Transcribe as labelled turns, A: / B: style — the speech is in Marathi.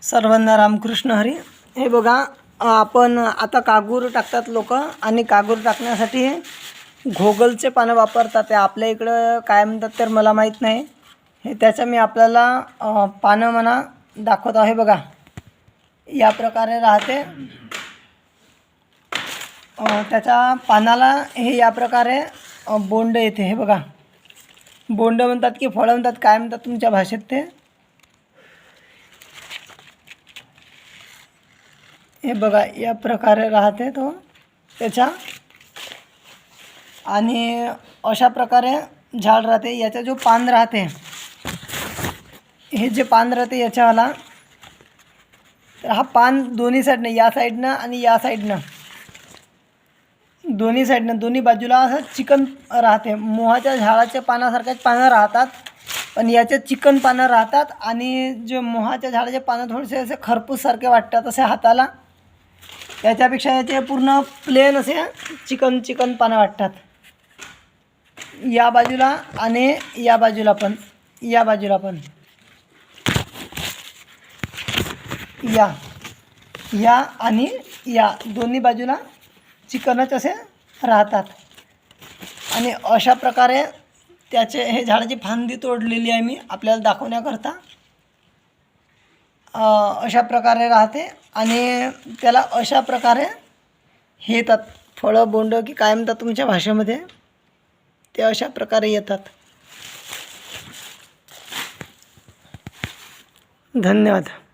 A: सर्वांना रामकृष्ण हरी. हे बघा, आपण आता कागूर टाकतात लोक, आणि कागूर टाकण्यासाठी घोगलचे पानं वापरतात. ते आपल्या इकडं काय म्हणतात तर मला माहीत नाही. हे त्याचं मी आपल्याला पानं म्हणा दाखवत आहे. बघा, या प्रकारे राहते. त्याच्या पानाला हे या प्रकारे बोंड येते. हे बघा, बोंड म्हणतात की फळं म्हणतात, काय म्हणतात तुमच्या भाषेत ते. हे बघा, या प्रकारे राहते तो त्याच्या, आणि अशा प्रकारे झाड राहते. याचा जो पान राहते, हे जे पान राहते याच्यावाला, तर हा पान दोन्ही साईडनं, या साईडनं आणि या साईडनं, दोन्ही बाजूला असं चिकन राहते. मोहाच्या झाडाच्या पानासारखेच पानं राहतात, पण याचे चिकन पानं राहतात. आणि जे मोहाच्या झाडाचे पानं थोडेसे असे खरपूससारखे वाटतात असे हाताला. याच्यापेक्षा याचे पूर्ण प्लेन असे चिकन पानं वाटतात. या बाजूला आणि या बाजूला पण, या बाजूला पण, या आणि या दोन्ही बाजूला चिकनच असे राहतात. आणि अशा प्रकारे त्याचे हे झाडाची फांदी तोडलेली आहे मी आपल्याला दाखवण्याकरता. अशा प्रकारे राहते, आणि त्याला अशा प्रकारे हे येतात फळं, बोंड की काय म्हणतात तुमच्या भाषेमध्ये, ते अशा प्रकारे येतात. धन्यवाद.